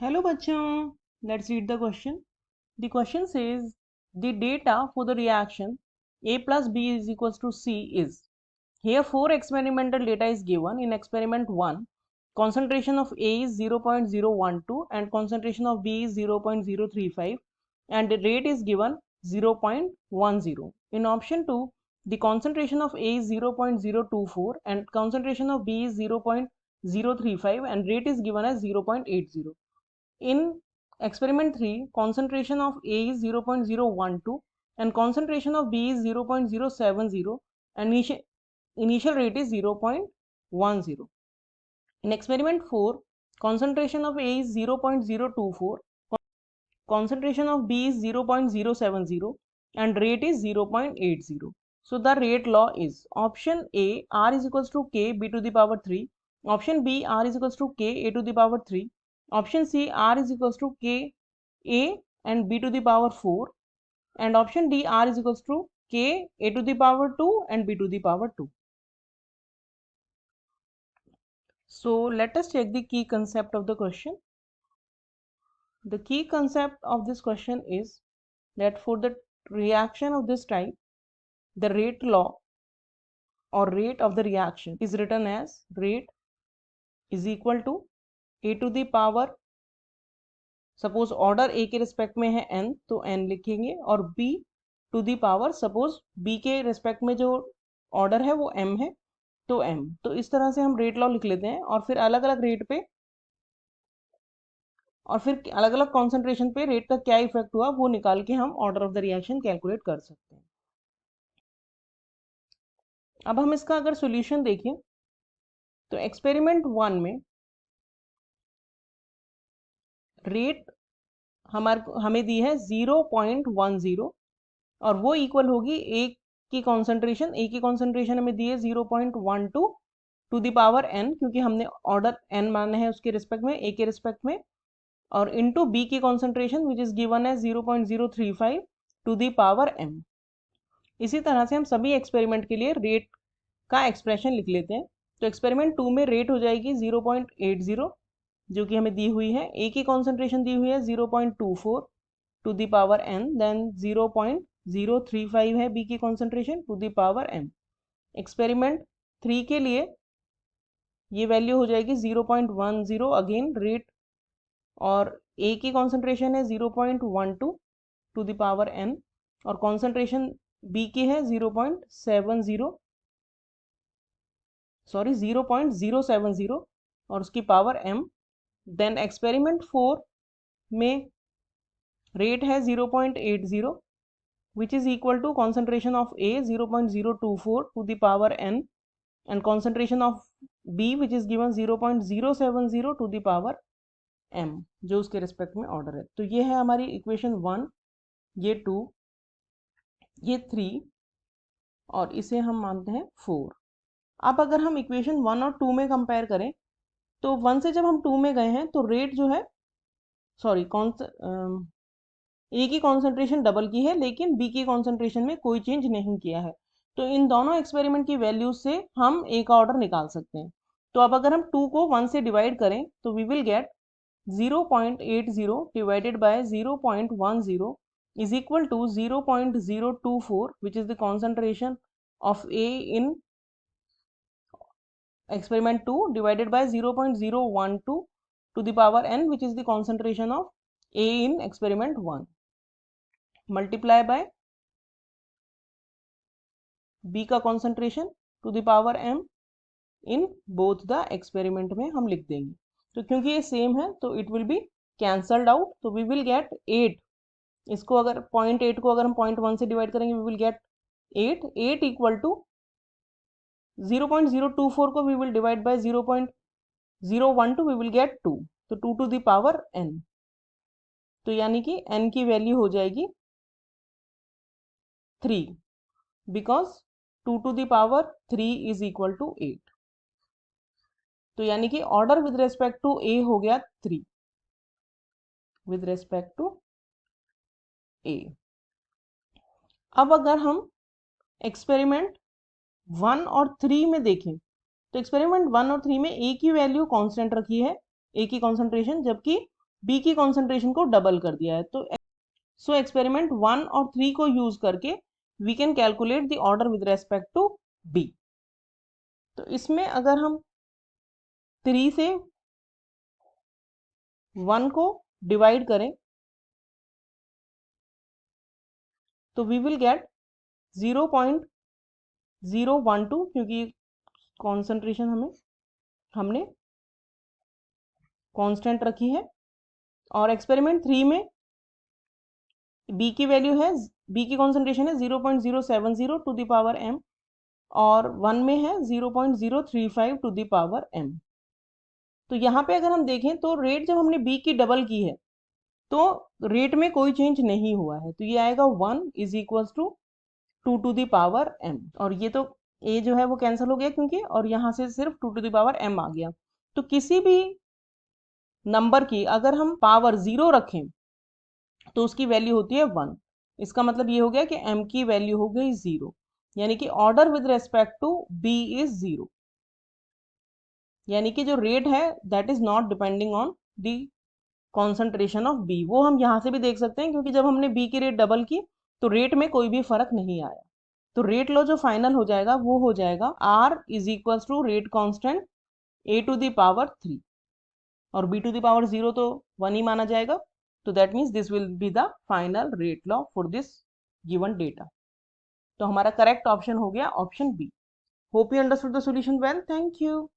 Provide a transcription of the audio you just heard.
Hello bachon, let's read the question. The question says the data for the reaction A plus B is equals to C is. Here 4 experimental data is given. In experiment 1, concentration of A is 0.012 and concentration of B is 0.035 and the rate is given 0.10. In option 2, the concentration of A is 0.024 and concentration of B is 0.035 and rate is given as 0.80. In experiment 3, concentration of A is 0.012 and concentration of B is 0.070 and initial rate is 0.10. In experiment 4, concentration of A is 0.024, concentration of B is 0.070 and rate is 0.80. So the rate law is option A, R is equals to K, B to the power 3, option B, R is equals to K, A to the power 3, option C, R is equals to K, A and B to the power 4, and option D, R is equals to K, A to the power 2 and B to the power 2. So let us check the key concept of the question. The key concept of this question is that for the reaction of this type, the rate law or rate of the reaction is written as rate is equal to A to the power, suppose order A के respect में है n तो n लिखेंगे, और b to the power suppose b के respect में जो order है वो m है तो m। तो इस तरह से हम रेट लॉ लिख लेते हैं और फिर अलग अलग रेट पे और फिर अलग अलग कॉन्सेंट्रेशन पे रेट का क्या इफेक्ट हुआ वो निकाल के हम order of the reaction calculate कर सकते हैं। अब हम इसका अगर सॉल्यूशन देखें तो एक्सपेरिमेंट 1 में रेट हमें दी है 0.10 और वो इक्वल होगी ए की कॉन्सेंट्रेशन हमें दी है 0.12 टू द पावर n, क्योंकि हमने ऑर्डर n माना है उसके रिस्पेक्ट में, ए के रिस्पेक्ट में, और इनटू बी की कॉन्सेंट्रेशन विच इज गिवन है 0.035 टू द पावर m। इसी तरह से हम सभी एक्सपेरिमेंट के लिए रेट का एक्सप्रेशन लिख लेते हैं। तो एक्सपेरिमेंट 2 में रेट हो जाएगी 0.80 जो कि हमें दी हुई है, ए की कॉन्सेंट्रेशन दी हुई है 0.24 to the power n, then 0.035 है बी की concentration to the power m। Experiment 3 के लिए ये वैल्यू हो जाएगी 0.10 अगेन रेट, और ए की कॉन्सेंट्रेशन है 0.12 टू द पावर n और कॉन्सेंट्रेशन बी की है 0.070 और उसकी पावर m। देन एक्सपेरिमेंट 4 में रेट है 0.80 which is equal to concentration of A 0.024 to the power n and concentration of B which is given 0.070 to the power m जो उसके respect में ऑर्डर है। तो ये है हमारी इक्वेशन 1, ये 2, ये 3 और इसे हम मानते हैं 4। अब अगर हम इक्वेशन 1 और 2 में कंपेयर करें तो 1 से जब हम 2 में गए हैं तो रेट जो है ए की कॉन्सेंट्रेशन डबल की है लेकिन बी की कॉन्सेंट्रेशन में कोई चेंज नहीं किया है। तो इन दोनों एक्सपेरिमेंट की वैल्यूज से हम ए का ऑर्डर निकाल सकते हैं। तो अब अगर हम 2 को 1 से डिवाइड करें तो we will get 0.80 divided by 0.10 is equal to 0.024 which is the concentration of A in experiment 2 divided by 0.012 to the power n which is the concentration of A in experiment 1 multiply by B का concentration to the power m in both the experiment में हम लिख देंगे। तो क्योंकि ये same है तो it will be cancelled out, तो we will get 8। इसको अगर 0.8 को अगर हम 0.1 से डिवाइड करेंगे we will get 8 equal to 0.024 को we will divide by 0.012 we will get 2, तो 2 to the power n, तो यानी कि n की वैल्यू हो जाएगी 3 because 2 to the power 3 is equal to 8। तो यानी कि ऑर्डर विद रेस्पेक्ट टू ए हो गया 3 विद रेस्पेक्ट टू ए। अब अगर हम एक्सपेरिमेंट 1 और 3 में देखें तो एक्सपेरिमेंट 1 और 3 में ए की वैल्यू कांस्टेंट रखी है, ए की कॉन्सेंट्रेशन, जबकि बी की कॉन्सेंट्रेशन को डबल कर दिया है। तो सो एक्सपेरिमेंट 1 और 3 को यूज करके we can calculate the order with respect to B. तो इसमें अगर हम 3 से 1 को डिवाइड करें तो वी विल गेट 0.012, क्योंकि कॉन्सेंट्रेशन हमने कांस्टेंट रखी है। और एक्सपेरिमेंट 3 में बी की वैल्यू है, बी की कॉन्सेंट्रेशन है 0.070 टू द पावर m, और 1 में है 0.035 टू द पावर m। तो यहाँ पे अगर हम देखें तो रेट जब हमने बी की डबल की है तो रेट में कोई चेंज नहीं हुआ है, तो ये आएगा 1 is equal to 2 to the power m। और ये तो a जो है वो कैंसिल हो गया क्योंकि, और यहाँ से सिर्फ 2 टू द पावर m आ गया। तो किसी भी नंबर की अगर हम पावर 0 रखें तो उसकी वैल्यू होती है 1। इसका मतलब ये हो गया कि m की वैल्यू हो गई 0, यानी कि order with respect to b is 0, यानी कि जो रेट है that is not depending on the concentration of b। वो हम यहाँ से भी देख सकते हैं क्योंकि जब हमने b की रेट डबल की तो रेट में कोई भी फर्क नहीं आया। तो रेट लॉ जो फाइनल हो जाएगा वो हो जाएगा r is equal to rate constant a to the power 3, और b टू द पावर 0 तो 1 ही माना जाएगा। तो that means this will be the final rate law for this given data. तो हमारा करेक्ट ऑप्शन हो गया option B. Hope you understood the solution well. Thank you.